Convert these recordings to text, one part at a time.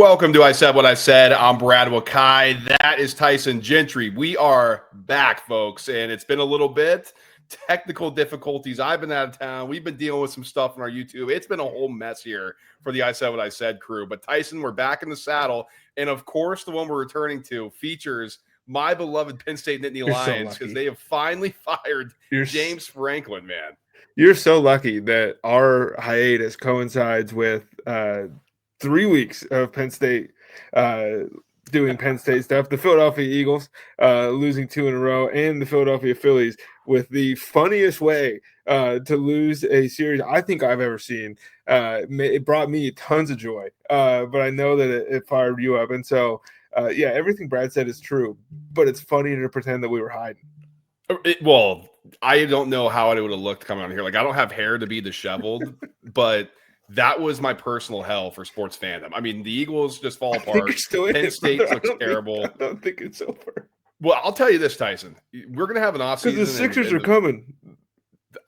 Welcome to I Said What I Said. I'm Brad Wakai. That is Tyson Gentry. We are back, folks, and it's been a little bit. Technical difficulties. I've been out of town. We've been dealing with some stuff on our YouTube. It's been a whole mess here for the I Said What I Said crew. But Tyson, we're back in the saddle. And, of course, the one we're returning to features my beloved Penn State Nittany Lions because they have finally fired James Franklin, man. You're so lucky that our hiatus coincides with 3 weeks of Penn State doing Penn State stuff. The Philadelphia Eagles losing 2 in a row, and the Philadelphia Phillies with the funniest way to lose a series I think I've ever seen. It brought me tons of joy, but I know that it fired you up. And so, everything Brad said is true, but it's funny to pretend that we were hiding. Well, I don't know how it would have looked coming on here. Like, I don't have hair to be disheveled, but that was my personal hell for sports fandom. I mean, the Eagles just fall apart. Penn State looks terrible. I don't think it's over. Well, I'll tell you this, Tyson. We're going to have an offseason. Because the Sixers are coming.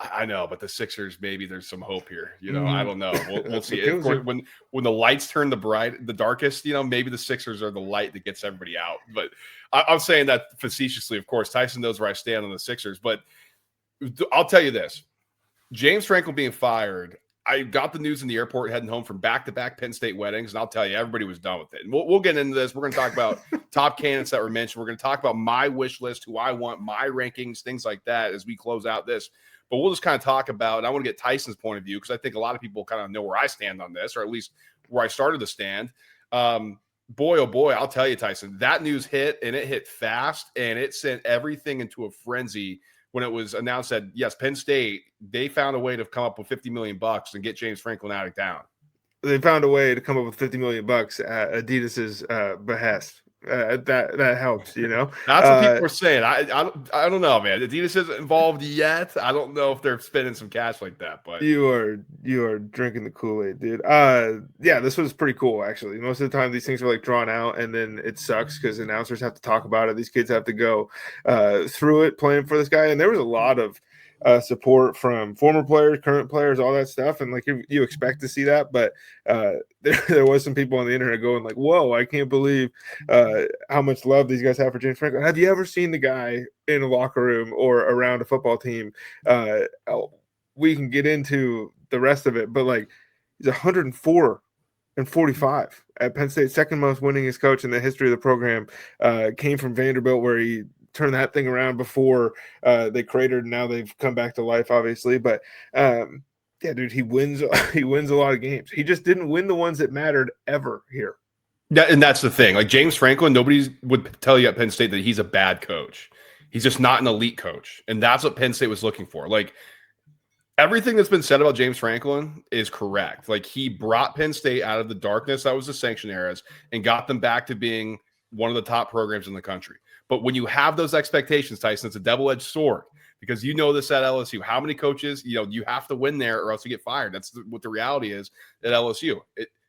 I know, but the Sixers, maybe there's some hope here. I don't know. We'll see. Of course, when the lights turn the darkest, maybe the Sixers are the light that gets everybody out. But I'm saying that facetiously, of course. Tyson knows where I stand on the Sixers. But I'll tell you this. James Franklin being fired, I got the news in the airport heading home from back-to-back Penn State weddings, and I'll tell you, everybody was done with it. And we'll get into this. We're going to talk about top candidates that were mentioned. We're going to talk about my wish list, who I want, my rankings, things like that as we close out this. But we'll just kind of talk about, and I want to get Tyson's point of view because I think a lot of people kind of know where I stand on this, or at least where I started to stand. Boy, oh boy, I'll tell you, Tyson, that news hit, and it hit fast, and it sent everything into a frenzy when it was announced that, yes, Penn State, they found a way to come up with $50 million and get James Franklin out of town. They found a way to come up with $50 million at Adidas's behest. That helps, That's what people are saying. I don't know, man. Adidas isn't involved yet. I don't know if they're spending some cash like that. But you are drinking the Kool-Aid, dude. This was pretty cool, actually. Most of the time, these things are like drawn out, and then it sucks because announcers have to talk about it. These kids have to go through it playing for this guy, and there was a lot of support from former players, current players, all that stuff, and like you expect to see that, but there was some people on the internet going like, "Whoa, I can't believe how much love these guys have for James Franklin." Have you ever seen the guy in a locker room or around a football team? We can get into the rest of it, but like he's 104 and 45 at Penn State, second most winningest coach in the history of the program. Came from Vanderbilt, where he turned that thing around before they cratered. Now they've come back to life, obviously. But dude, he wins a lot of games. He just didn't win the ones that mattered ever here. Yeah, and that's the thing. Like James Franklin, nobody would tell you at Penn State that he's a bad coach. He's just not an elite coach. And that's what Penn State was looking for. Like everything that's been said about James Franklin is correct. Like he brought Penn State out of the darkness that was the sanction eras and got them back to being one of the top programs in the country. But when you have those expectations, Tyson, it's a double-edged sword because this at LSU. How many coaches, you have to win there or else you get fired. That's what the reality is at LSU.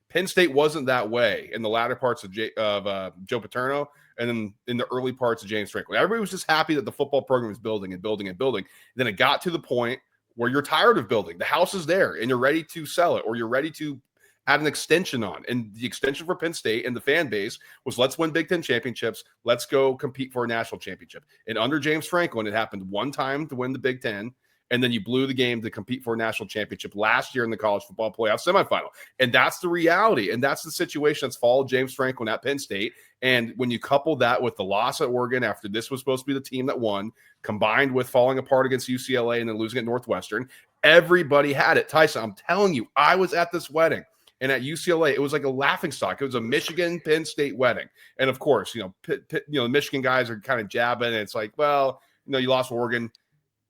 Penn State wasn't that way in the latter parts of Joe Paterno and then in the early parts of James Franklin. Everybody was just happy that the football program was building and building and building. Then it got to the point where you're tired of building. The house is there and you're ready to sell it or you're ready to add an extension on. And the extension for Penn State and the fan base was let's win Big Ten championships. Let's go compete for a national championship. And under James Franklin, it happened one time to win the Big Ten. And then you blew the game to compete for a national championship last year in the college football playoff semifinal. And that's the reality. And that's the situation that's followed James Franklin at Penn State. And when you couple that with the loss at Oregon after this was supposed to be the team that won, combined with falling apart against UCLA and then losing at Northwestern, everybody had it. Tyson, I'm telling you, I was at this wedding. And at UCLA, it was like a laughingstock. It was a Michigan-Penn State wedding. And, of course, the Michigan guys are kind of jabbing. And it's like, well, you lost Oregon.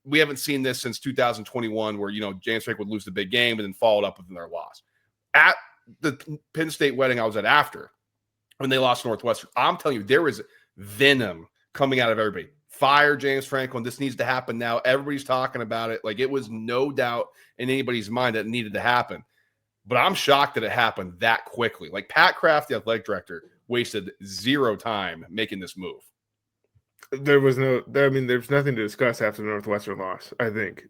We haven't seen this since 2021 where, James Franklin would lose the big game and then followed up with their loss. At the Penn State wedding I was at after, when they lost Northwestern, I'm telling you, there was venom coming out of everybody. Fire James Franklin. This needs to happen now. Everybody's talking about it. Like, it was no doubt in anybody's mind that it needed to happen. But I'm shocked that it happened that quickly. Like Pat Kraft, the athletic director, wasted zero time making this move. there's nothing to discuss after the Northwestern loss. I think,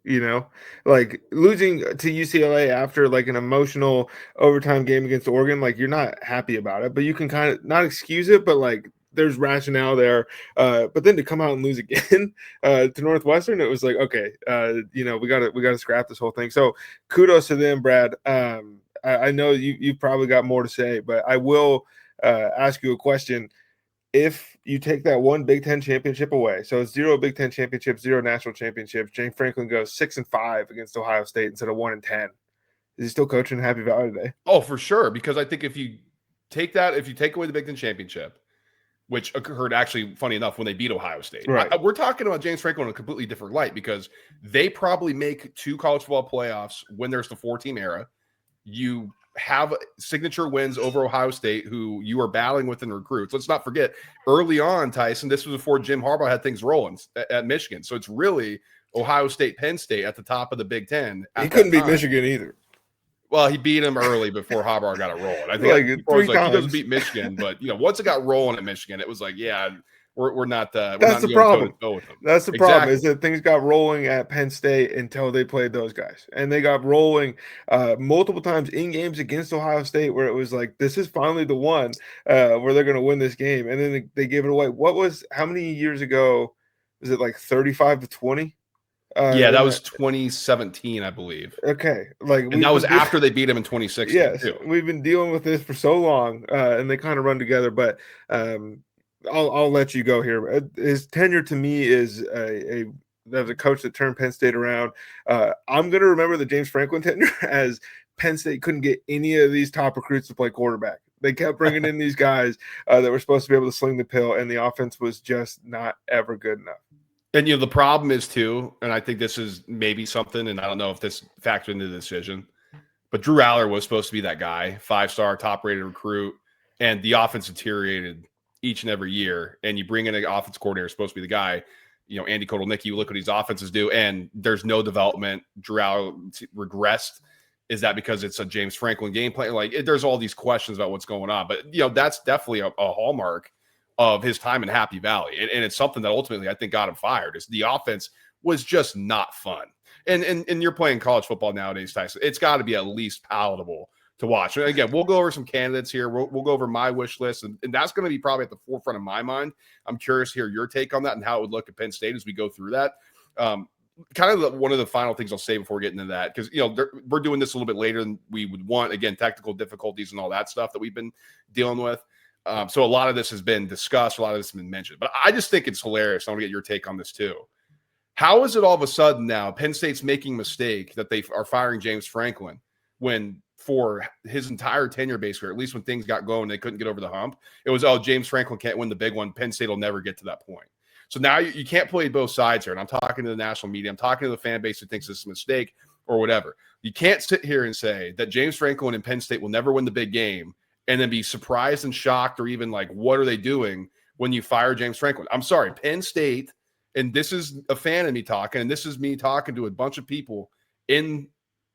like losing to UCLA after like an emotional overtime game against Oregon, like you're not happy about it, but you can kind of not excuse it, but like there's rationale there. But then to come out and lose again to Northwestern, it was like, okay, we gotta scrap this whole thing. So kudos to them, Brad. I know you've probably got more to say, but I will ask you a question. If you take that one Big Ten championship away, so it's 0 Big Ten championships, 0 national championships, James Franklin goes 6-5 against Ohio State instead of 1-10. Is he still coaching Happy Valley today? Oh, for sure. Because I think if you take away the Big Ten championship, which occurred actually, funny enough, when they beat Ohio State, right? We're talking about James Franklin in a completely different light because they probably make 2 college football playoffs when there's the 4-team era. You have signature wins over Ohio State, who you are battling with in recruits. Let's not forget, early on, Tyson, this was before Jim Harbaugh had things rolling at Michigan. So it's really Ohio State, Penn State at the top of the Big Ten. He couldn't beat Michigan either. Well, he beat him early before Harbaugh got it rolling. I think like 3 times. He doesn't beat Michigan, but once it got rolling at Michigan, it was like, yeah, we're not. That's the problem. That's the problem is that things got rolling at Penn State until they played those guys, and they got rolling multiple times in games against Ohio State where it was like, this is finally the one where they're going to win this game, and then they gave it away. How many years ago? Was it like 35-20? Yeah, that was 2017, I believe. Okay, and that was after they beat him in 2016. Yes, too. We've been dealing with this for so long, and they kind of run together. But I'll let you go here. His tenure to me is a coach that turned Penn State around. I'm going to remember the James Franklin tenure as Penn State couldn't get any of these top recruits to play quarterback. They kept bringing in these guys that were supposed to be able to sling the pill, and the offense was just not ever good enough. And, the problem is, too, and I think this is maybe something, and I don't know if this factored into the decision, but Drew Aller was supposed to be that guy, 5-star, top-rated recruit, and the offense deteriorated each and every year, and you bring in an offense coordinator supposed to be the guy, Andy Kotelnicki, you look what these offenses do, and there's no development. Drew Aller regressed. Is that because it's a James Franklin game plan? There's all these questions about what's going on, but, that's definitely a hallmark of his time in Happy Valley. And it's something that ultimately I think got him fired is the offense was just not fun. And you're playing college football nowadays, Tyson. It's got to be at least palatable to watch. And again, we'll go over some candidates here. We'll go over my wish list, and that's going to be probably at the forefront of my mind. I'm curious to hear your take on that and how it would look at Penn State as we go through that. One of the final things I'll say before getting into that, because we're doing this a little bit later than we would want. Again, technical difficulties and all that stuff that we've been dealing with. So a lot of this has been discussed. A lot of this has been mentioned. But I just think it's hilarious. I want to get your take on this too. How is it all of a sudden now Penn State's making a mistake that they are firing James Franklin when for his entire tenure, basically, or at least when things got going, they couldn't get over the hump. It was, James Franklin can't win the big one. Penn State will never get to that point. So now you can't play both sides here. And I'm talking to the national media. I'm talking to the fan base who thinks this is a mistake or whatever. You can't sit here and say that James Franklin and Penn State will never win the big game and then be surprised and shocked or even like, what are they doing when you fire James Franklin? I'm sorry, Penn State, and this is a fan of me talking, and this is me talking to a bunch of people who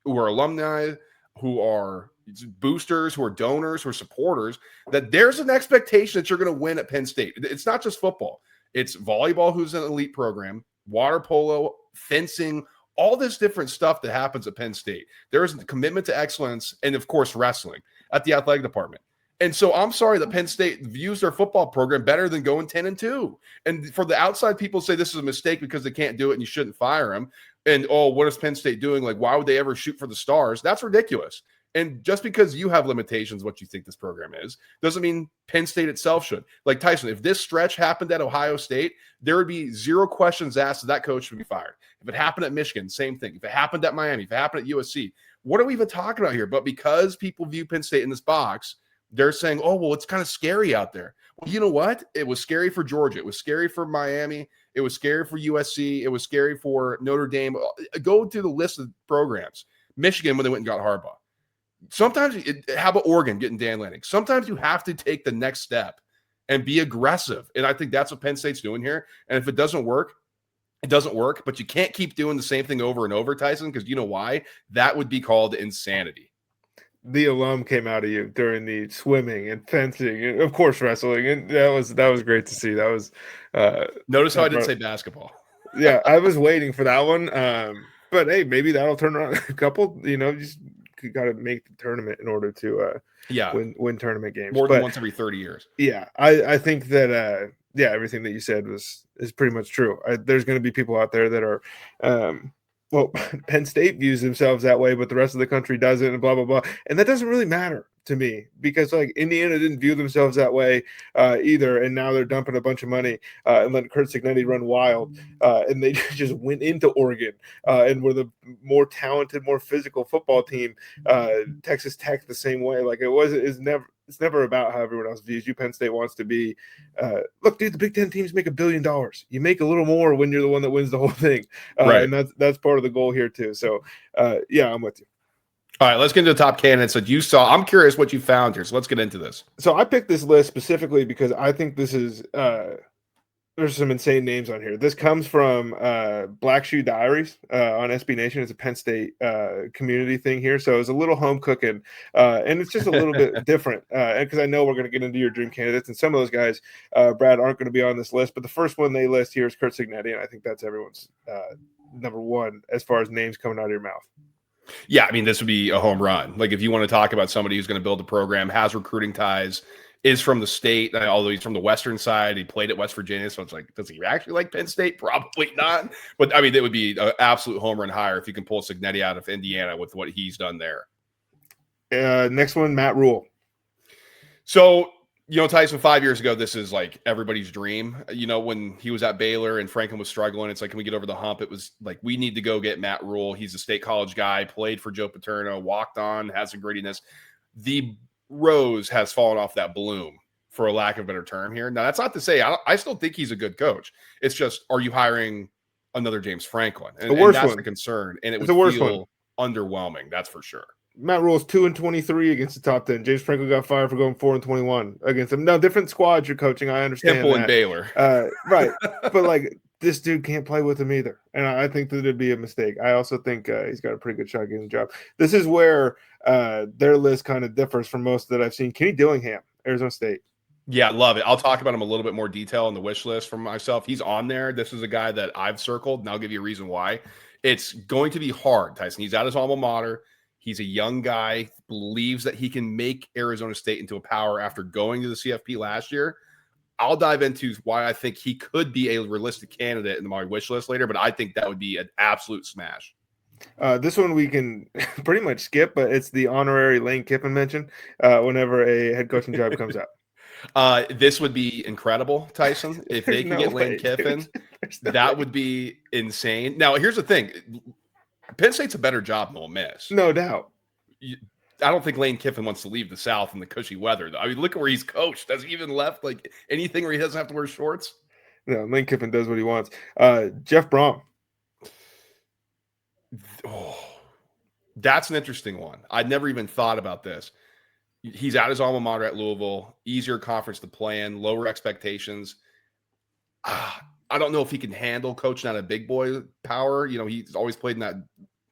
are alumni, who are boosters, who are donors, who are supporters, that there's an expectation that you're going to win at Penn State. It's not just football. It's volleyball, who's an elite program, water polo, fencing, all this different stuff that happens at Penn State. There is a commitment to excellence and, of course, wrestling at the athletic department. And so I'm sorry that Penn State views their football program better than going 10-2. And for the outside people say this is a mistake because they can't do it and you shouldn't fire them. And, what is Penn State doing? Like, why would they ever shoot for the stars? That's ridiculous. And just because you have limitations, what you think this program is, doesn't mean Penn State itself should. Like Tyson, if this stretch happened at Ohio State, there would be zero questions asked that coach should be fired. If it happened at Michigan, same thing. If it happened at Miami, if it happened at USC, what are we even talking about here? But because people view Penn State in this box, they're saying, oh, well, it's kind of scary out there. Well, you know what? It was scary for Georgia. It was scary for Miami. It was scary for USC. It was scary for Notre Dame. Go through the list of programs. Michigan, when they went and got Harbaugh. Sometimes, how about Oregon getting Dan Lanning? Sometimes you have to take the next step and be aggressive. And I think that's what Penn State's doing here. And if it doesn't work, it doesn't work. But you can't keep doing the same thing over and over, Tyson, because you know why? That would be called insanity. the alum came out of you during the swimming and fencing and of course wrestling, and that was great to see. That was Notice how I didn't say basketball. yeah, I was waiting for that one. But hey, maybe that'll turn around a couple. You just got to make the tournament in order to win tournament games more than once every 30 years. Yeah, I think that everything that you said is pretty much true. There's going to be people out there that are well, Penn State views themselves that way, but the rest of the country doesn't, and blah blah blah. And that doesn't really matter to me, because like Indiana didn't view themselves that way either, and now they're dumping a bunch of money and letting Kurt Cignetti run wild, and they just went into Oregon and were the more talented, more physical football team. Texas Tech the same way. Like it's never about how everyone else views you. Penn State wants to be, look, dude, the Big Ten teams make $1 billion. You make a little more when you're the one that wins the whole thing. Right. And that's part of the goal here too. So, yeah, I'm with you. All right, let's get into the top candidates that you saw. I'm curious what you found here, so let's get into this. So I picked this list specifically because I think this is there's some insane names on here. This comes from Black Shoe Diaries on SB Nation. It's a Penn State community thing here, so it's a little home cooking, and it's just a little bit different. Because I know we're going to get into your dream candidates, and some of those guys, Brad, aren't going to be on this list. But the first one they list here is Kurt Cignetti, and I think that's everyone's number one as far as names coming out of your mouth. Yeah, I mean, this would be a home run. Like, if you want to talk about somebody who's going to build a program, has recruiting ties, is from the state, although he's from the western side, he played at West Virginia, so it's like, does he actually like Penn State? Probably not. But, I mean, it would be an absolute home run hire if you can pull Cignetti out of Indiana with what he's done there. Next one, Matt Rule. So, Tyson, 5 years ago, this is like everybody's dream. When he was at Baylor and Franklin was struggling, it's like, can we get over the hump? It was like, we need to go get Matt Rule. He's a state college guy, played for Joe Paterno, walked on, has some grittiness. The rose has fallen off that bloom, for a lack of a better term here. Now, that's not to say I still think he's a good coach. It's just, are you hiring another James Franklin? And that's the concern. And it would feel underwhelming, that's for sure. Matt Rule's 2-23 against the top 10. James Franklin got fired for going 4-21 against them. Now, different squads you're coaching. I understand. Temple and Baylor. Right. But like, this dude can't play with him either. And I think that it'd be a mistake. I also think he's got a pretty good shot at getting the job. This is where their list kind of differs from most that I've seen. Kenny Dillingham, Arizona State. Yeah, love it. I'll talk about him a little bit more detail on the wish list for myself. He's on there. This is a guy that I've circled, and I'll give you a reason why. It's going to be hard, Tyson. He's at his alma mater. He's a young guy, believes that he can make Arizona State into a power after going to the CFP last year. I'll dive into why I think he could be a realistic candidate in my wish list later, but I think that would be an absolute smash. This one we can pretty much skip, but it's the honorary Lane Kiffin mention whenever a head coaching job comes out. This would be incredible, Tyson. If they can get Lane Kiffin, that would be insane. Now, here's the thing. Penn State's a better job than Ole Miss. No doubt. I don't think Lane Kiffin wants to leave the South in the cushy weather, though. I mean, look at where he's coached. Has he even left like anything where he doesn't have to wear shorts? No, Lane Kiffin does what he wants. Jeff Brom. Oh, that's an interesting one. I'd never even thought about this. He's at his alma mater at Louisville, easier conference to play in, lower expectations. I don't know if he can handle coaching at a big boy power. He's always played in that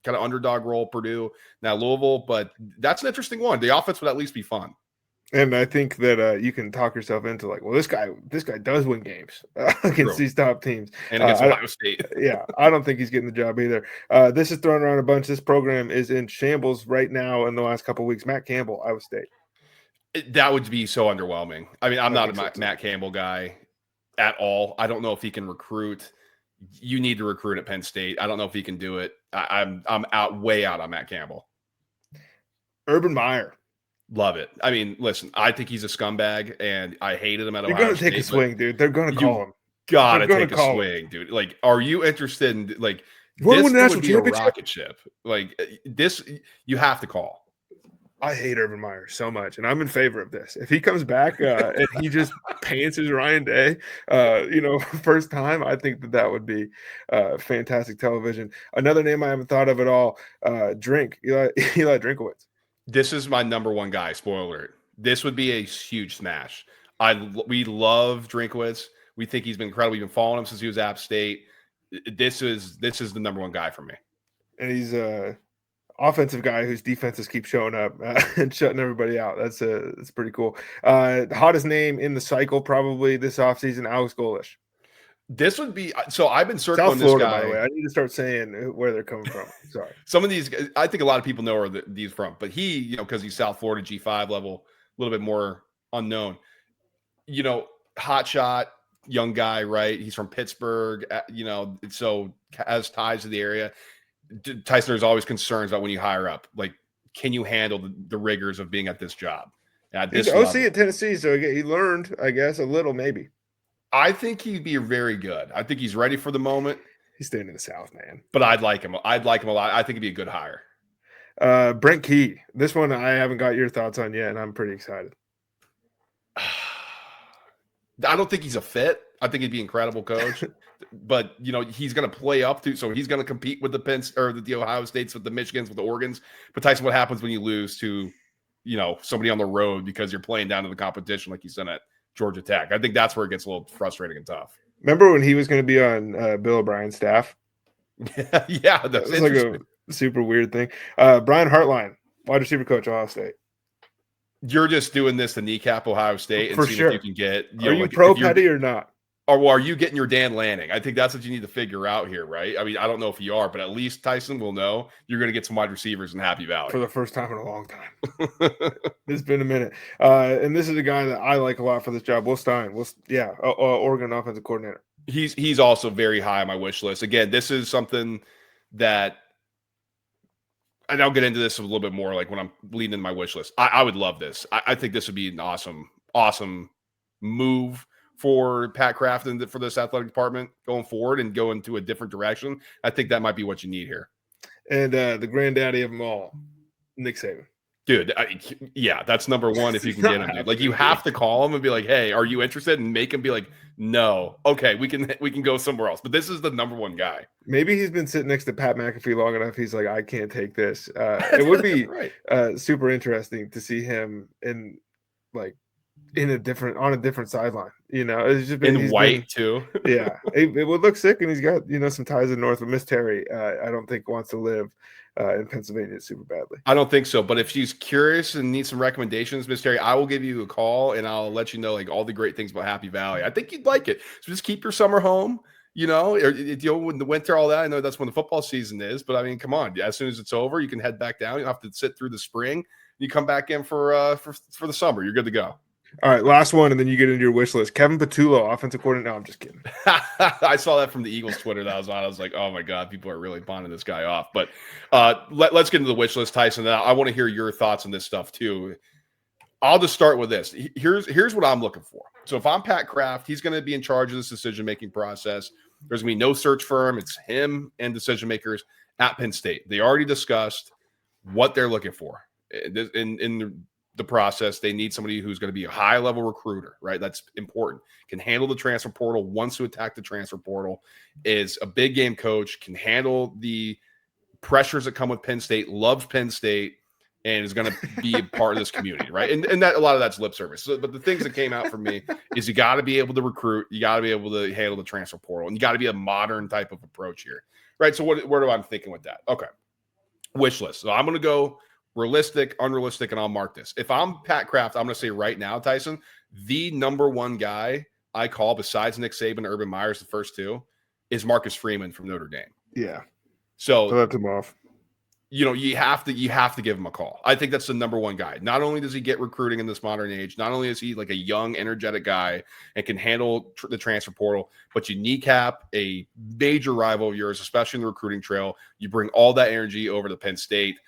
kind of underdog role, Purdue, now Louisville, but that's an interesting one. The offense would at least be fun. And I think that you can talk yourself into like, well, this guy does win games against these top teams. And against Ohio State. Yeah, I don't think he's getting the job either. This is thrown around a bunch. This program is in shambles right now in the last couple of weeks. Matt Campbell, Iowa State. That would be so underwhelming. I mean, I'm not a Matt Campbell guy at all. I don't know if he can recruit. You need to recruit at Penn State. I don't know if he can do it. I'm way out on Matt Campbell. Urban Meyer. Love it. I mean, listen, I think he's a scumbag, and I hated him at Ohio State. You're going to take a swing, dude. They're going to call him. Gotta take a swing, dude. Like, are you interested in, like, this would be a rocket ship. Like, this, you have to call. I hate Urban Meyer so much, and I'm in favor of this. If he comes back and he just pants his Ryan Day, first time, I think that would be fantastic television. Another name I haven't thought of at all, Eli Drinkowitz. This is my number one guy. Spoiler alert. This would be a huge smash. We love Drinkowitz. We think he's been incredible. We've been following him since he was at App State. This is the number one guy for me. And he's offensive guy whose defenses keep showing up and shutting everybody out. That's pretty cool. The hottest name in the cycle probably this offseason, Alex Golish. This would be so. I've been circling South Florida, this guy. by the way. I need to start saying where they're coming from. Sorry. Some of these, I think a lot of people know where these from, but he, because he's South Florida G5 level, a little bit more unknown. Hot shot, young guy, right? He's from Pittsburgh, so has ties to the area. Tyson, there's always concerns about when you hire up, like, can you handle the rigors of being at this job? He's OC at Tennessee, so he learned, I guess, a little maybe. I think he'd be very good. I think he's ready for the moment. He's staying in the South, man. But I'd like him. I'd like him a lot. I think he'd be a good hire. Brent Key. This one I haven't got your thoughts on yet, and I'm pretty excited. I don't think he's a fit. I think he'd be an incredible coach. But, he's going to play up to, so he's going to compete with the Ohio States, with the Michigans, with the Oregons. But Tyson, what happens when you lose to, somebody on the road because you're playing down to the competition like you said at Georgia Tech? I think that's where it gets a little frustrating and tough. Remember when he was going to be on Bill O'Brien's staff? Yeah, that's like a super weird thing. Brian Hartline, wide receiver coach, Ohio State. You're just doing this to kneecap Ohio State and see if you can get. Are you pro Petty or not? Or are you getting your Dan Lanning? I think that's what you need to figure out here, right? I mean, I don't know if you are, but at least Tyson will know you're going to get some wide receivers in Happy Valley. For the first time in a long time. It's been a minute. And this is a guy that I like a lot for this job. Will Stein. Oregon offensive coordinator. He's also very high on my wish list. Again, this is something that, and I'll get into this a little bit more like when I'm leading in my wish list. I would love this. I think this would be an awesome move for Pat Kraft and for this athletic department going forward and go into a different direction. I think that might be what you need here. And the granddaddy of them all, Nick Saban. Dude, that's number one if you can get him, dude. Like, you have to call him and be like, hey, are you interested? And make him be like, no. Okay, we can go somewhere else. But this is the number one guy. Maybe he's been sitting next to Pat McAfee long enough. He's like, I can't take this. It would be right. Super interesting to see him on a different sideline. It's just in white too. Yeah, it would look sick, and he's got some ties in North. But Miss Terry, I don't think wants to live in Pennsylvania super badly. I don't think so. But if she's curious and needs some recommendations, Miss Terry, I will give you a call and I'll let you know like all the great things about Happy Valley. I think you'd like it. So just keep your summer home. Or in the winter, all that. I know that's when the football season is, but I mean, come on. As soon as it's over, you can head back down. You don't have to sit through the spring. You come back in for the summer. You're good to go. All right, last one, and then you get into your wish list. Kevin Patullo, offensive coordinator. No, I'm just kidding. I saw that from the Eagles Twitter that I was on. I was like, oh my God, people are really bonding this guy off. But let's get into the wish list, Tyson. I want to hear your thoughts on this stuff too. I'll just start with this. Here's what I'm looking for. So if I'm Pat Kraft, he's going to be in charge of this decision-making process. There's going to be no search firm. It's him and decision makers at Penn State. They already discussed what they're looking for in the process. They need somebody who's going to be a high-level recruiter, right? That's important. Can handle the transfer portal, wants to attack the transfer portal, is a big game coach, can handle the pressures that come with Penn State, loves Penn State, and is going to be a part of this community, right? And that a lot of that's lip service. But the things that came out for me is you got to be able to recruit, you got to be able to handle the transfer portal, and you got to be a modern type of approach here, right? So where do I'm thinking with that? Okay, wish list. So I'm going to go realistic, unrealistic, and I'll mark this. If I'm Pat Kraft, I'm going to say right now, Tyson, the number one guy I call besides Nick Saban and Urban Meyers, the first two, is Marcus Freeman from Notre Dame. Yeah. So left him off. You have to give him a call. I think that's the number one guy. Not only does he get recruiting in this modern age, not only is he like a young, energetic guy and can handle the transfer portal, but you kneecap a major rival of yours, especially in the recruiting trail. You bring all that energy over to Penn State.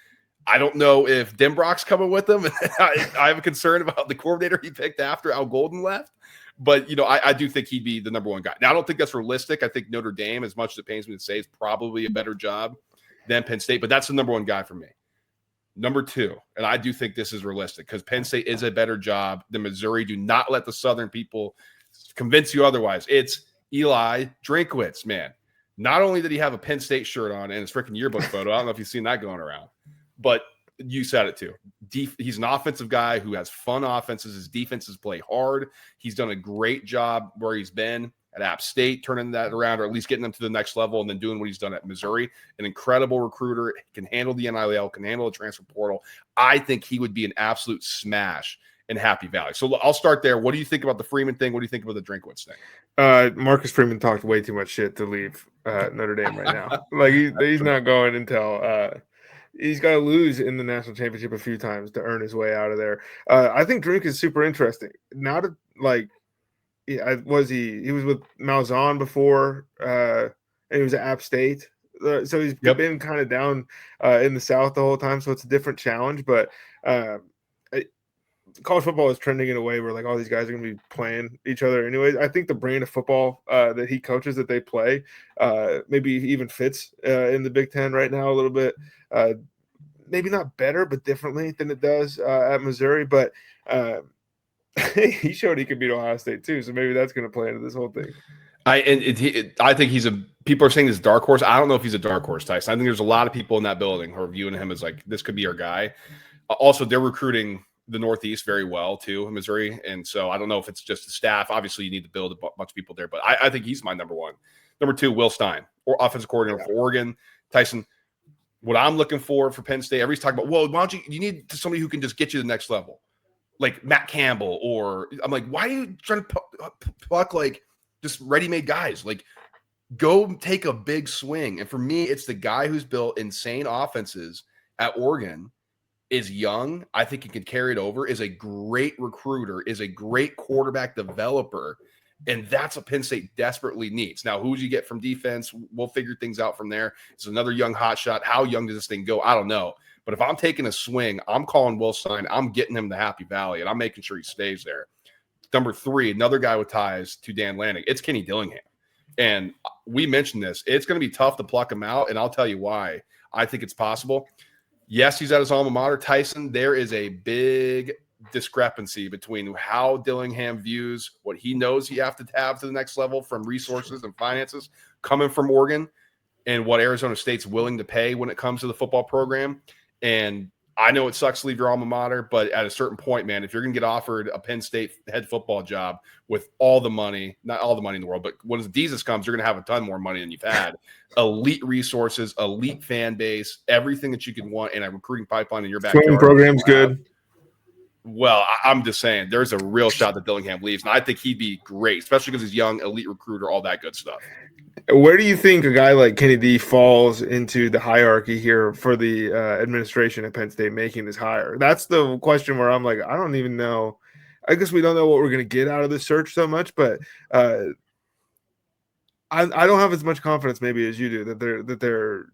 I don't know if Denbrock's coming with him. I have a concern about the coordinator he picked after Al Golden left. But, I do think he'd be the number one guy. Now, I don't think that's realistic. I think Notre Dame, as much as it pains me to say, is probably a better job than Penn State. But that's the number one guy for me. Number two, and I do think this is realistic because Penn State is a better job than Missouri. Do not let the Southern people convince you otherwise. It's Eli Drinkwitz, man. Not only did he have a Penn State shirt on and his freaking yearbook photo, I don't know if you've seen that going around. But you said it too. He's an offensive guy who has fun offenses. His defenses play hard. He's done a great job where he's been at App State, turning that around, or at least getting them to the next level, and then doing what he's done at Missouri. An incredible recruiter, can handle the NIL, can handle the transfer portal. I think he would be an absolute smash in Happy Valley. So I'll start there. What do you think about the Freeman thing? What do you think about the Drinkwitz thing? Marcus Freeman talked way too much shit to leave Notre Dame right now. Like he's not going until he's got to lose in the national championship a few times to earn his way out of there. I think Drink is super interesting. Not like he was with Malzahn before, and he was at App State. So he's been kind of down in the South the whole time. So it's a different challenge, but college football is trending in a way where like all these guys are going to be playing each other anyways. I think the brand of football that he coaches, that they play, maybe even fits in the Big Ten right now a little bit. Maybe not better, but differently than it does at Missouri. But he showed he could beat Ohio State too, so maybe that's going to play into this whole thing. I think he's people are saying this dark horse. I don't know if he's a dark horse, Tyson. I think there's a lot of people in that building who are viewing him as like, this could be our guy. Also, they're recruiting the Northeast very well too in Missouri, and so I don't know if it's just the staff. Obviously, you need to build a bunch of people there, but I think he's my number one. Number two, Will Stein, or offensive coordinator for Oregon. Tyson, what I'm looking for Penn State, everybody's talking about, well, why don't you need somebody who can just get you to the next level, like Matt Campbell, or I'm like, why are you trying to pluck like just ready-made guys? Like, go take a big swing. And for me, it's the guy who's built insane offenses at Oregon, is young. I think he can carry it over, is a great recruiter, is a great quarterback developer. And that's what Penn State desperately needs. Now, who do you get from defense? We'll figure things out from there. It's another young hotshot. How young does this thing go? I don't know. But if I'm taking a swing, I'm calling Will Stein. I'm getting him to Happy Valley, and I'm making sure he stays there. Number three, another guy with ties to Dan Lanning. It's Kenny Dillingham. And we mentioned this. It's going to be tough to pluck him out, and I'll tell you why. I think it's possible. Yes, he's at his alma mater, Tyson. There is a big discrepancy between how Dillingham views what he knows he have to have to the next level from resources and finances coming from Oregon, and what Arizona State's willing to pay when it comes to the football program. And I know it sucks to leave your alma mater, but at a certain point, man, if you're going to get offered a Penn State head football job with all the money, not all the money in the world, but when Jesus comes, you're going to have a ton more money than you've had. Elite resources, elite fan base, everything that you can want in a recruiting pipeline in your backyard. Swimming program's good. Well, I'm just saying there's a real shot that Dillingham leaves, and I think he'd be great, especially because he's young, elite recruiter, all that good stuff. Where do you think a guy like Kenny D falls into the hierarchy here for the administration at Penn State making this hire? That's the question where I'm like, I don't even know. I guess we don't know what we're going to get out of this search so much, but I don't have as much confidence maybe as you do that they're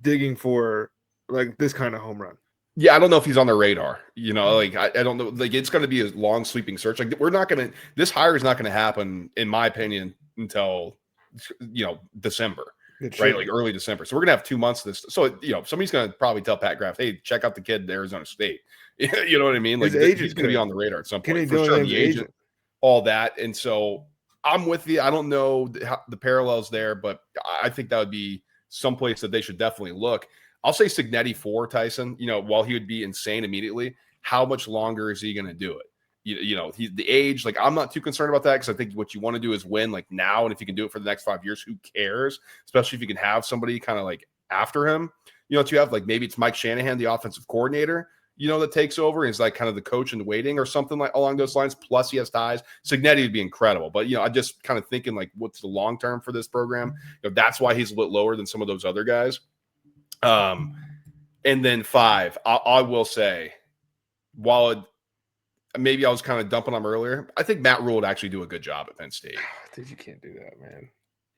digging for like this kind of home run. Yeah, I don't know if he's on their radar. You know, like I don't know. Like it's going to be a long sweeping search. Like we're not going to. This hire is not going to happen, in my opinion, until December, right? Like early December. So we're gonna have 2 months of this. So somebody's gonna probably tell Pat Graff, hey, check out the kid at Arizona State. You know what I mean? Like he's gonna be on the radar at some point. For sure, the agent, all that. And so I'm with you. I don't know the parallels there, but I think that would be someplace that they should definitely look. I'll say Signetti for Tyson. While he would be insane immediately, how much longer is he gonna do it? He's the age, like I'm not too concerned about that, because I think what you want to do is win like now. And if you can do it for the next 5 years, who cares? Especially if you can have somebody kind of like after him, that you have like maybe it's Mike Shanahan, the offensive coordinator, that takes over and is like kind of the coach in waiting or something like along those lines. Plus he has ties. Signetti would be incredible. But, I'm just kind of thinking like what's the long term for this program? That's why he's a little lower than some of those other guys. And then 5, I will say, while maybe I was kind of dumping on him earlier, I think Matt Rule would actually do a good job at Penn State. Dude, you can't do that, man.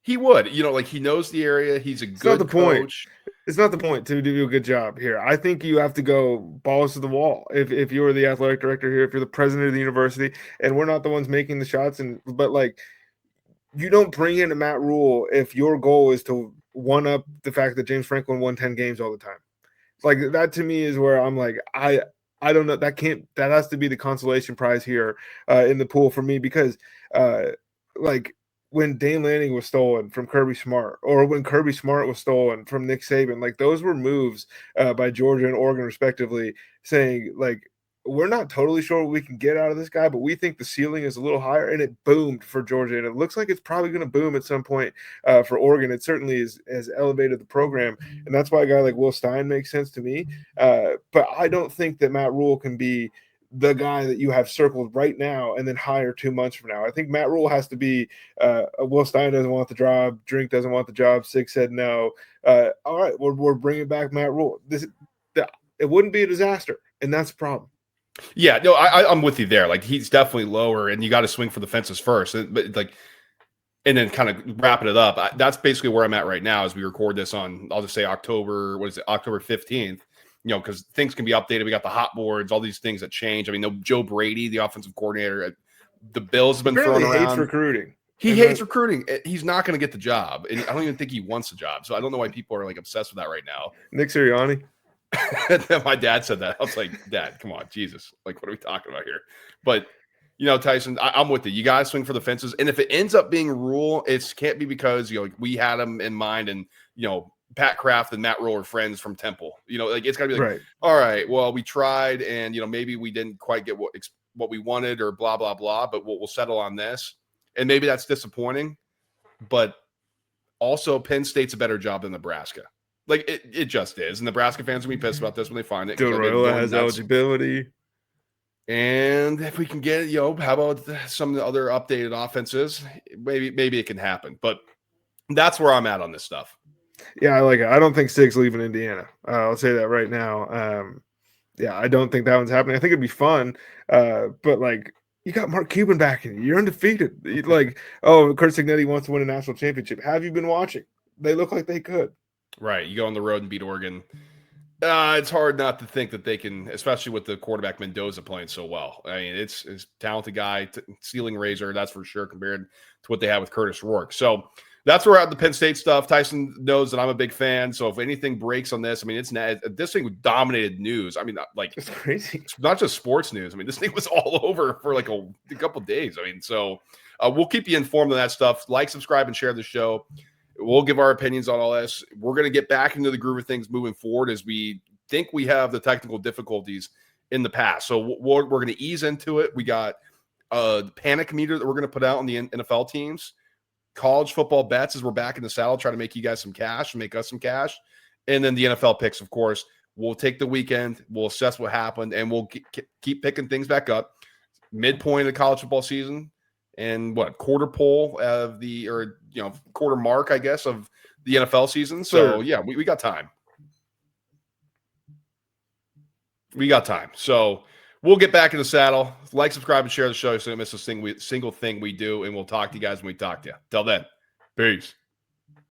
He would. Like he knows the area. He's a good coach. It's not the point to do a good job here. I think you have to go balls to the wall. If you're the athletic director here, if you're the president of the university, and we're not the ones making the shots, but like you don't bring in a Matt Rule if your goal is to one up the fact that James Franklin won 10 games all the time. Like that to me is where I'm like, I don't know. That has to be the consolation prize here in the pool for me, because like when Dane Lanning was stolen from Kirby Smart, or when Kirby Smart was stolen from Nick Saban, like those were moves by Georgia and Oregon respectively, saying like, we're not totally sure what we can get out of this guy, but we think the ceiling is a little higher, and it boomed for Georgia, and it looks like it's probably going to boom at some point for Oregon. It certainly has elevated the program, and that's why a guy like Will Stein makes sense to me. But I don't think that Matt Rule can be the guy that you have circled right now and then hire 2 months from now. I think Matt Rule has to be Will Stein doesn't want the job, Drink doesn't want the job, Sig said no. All right, we're bringing back Matt Rule. It wouldn't be a disaster, and that's the problem. Yeah, no, I'm with you there. Like, he's definitely lower, and you got to swing for the fences first. But like, and then kind of wrapping it up. That's basically where I'm at right now as we record this on, I'll just say October 15th. You know, because things can be updated. We got the hot boards, all these things that change. I mean, no, Joe Brady, the offensive coordinator, the Bills have been thrown around. He hates recruiting. He hates recruiting. He's not going to get the job, and I don't even think he wants the job. So I don't know why people are like obsessed with that right now. Nick Sirianni. My dad said that. I was like, Dad, come on, Jesus. Like, what are we talking about here? But, you know, Tyson, I'm with you. You got to swing for the fences. And if it ends up being Rule, it can't be because, you know, like, we had him in mind and, you know, Pat Kraft and Matt Rule are friends from Temple. You know, like, it's got to be like, all right, well, we tried and, you know, maybe we didn't quite get what we wanted or blah, blah, blah, but we'll settle on this. And maybe that's disappointing. But also, Penn State's a better job than Nebraska. Like, it just is. And Nebraska fans will be pissed about this when they find it. Gilroy has eligibility. And if we can get, you know, how about some of the other updated offenses? Maybe it can happen. But that's where I'm at on this stuff. Yeah, I like it. I don't think Sig's leaving Indiana. I'll say that right now. Yeah, I don't think that one's happening. I think it'd be fun. But, like, you got Mark Cuban backing you. You're undefeated. Like, oh, Kurt Signetti wants to win a national championship. Have you been watching? They look like they could. Right. You go on the road and beat Oregon. It's hard not to think that they can, especially with the quarterback Mendoza playing so well. I mean, it's a talented guy, ceiling raiser, that's for sure, compared to what they have with Curtis Rourke. So that's where we're at the Penn State stuff. Tyson knows that I'm a big fan. So if anything breaks on this, I mean, this thing dominated news. I mean, like, it's crazy. It's not just sports news. I mean, this thing was all over for like a couple of days. I mean, so we'll keep you informed of that stuff. Like, subscribe, and share the show. We'll give our opinions on all this. We're going to get back into the groove of things moving forward as we think we have the technical difficulties in the past. So we're going to ease into it. We got a panic meter that we're going to put out on the NFL teams. College football bets as we're back in the saddle, try to make you guys some cash, make us some cash. And then the NFL picks, of course. We'll take the weekend. We'll assess what happened, and we'll keep picking things back up. Midpoint of the college football season. And quarter pole of quarter mark, I guess, of the NFL season. So, yeah, we got time. We got time. So we'll get back in the saddle. Like, subscribe, and share the show so you don't miss a single thing we do. And we'll talk to you guys when we talk to you. Till then, peace.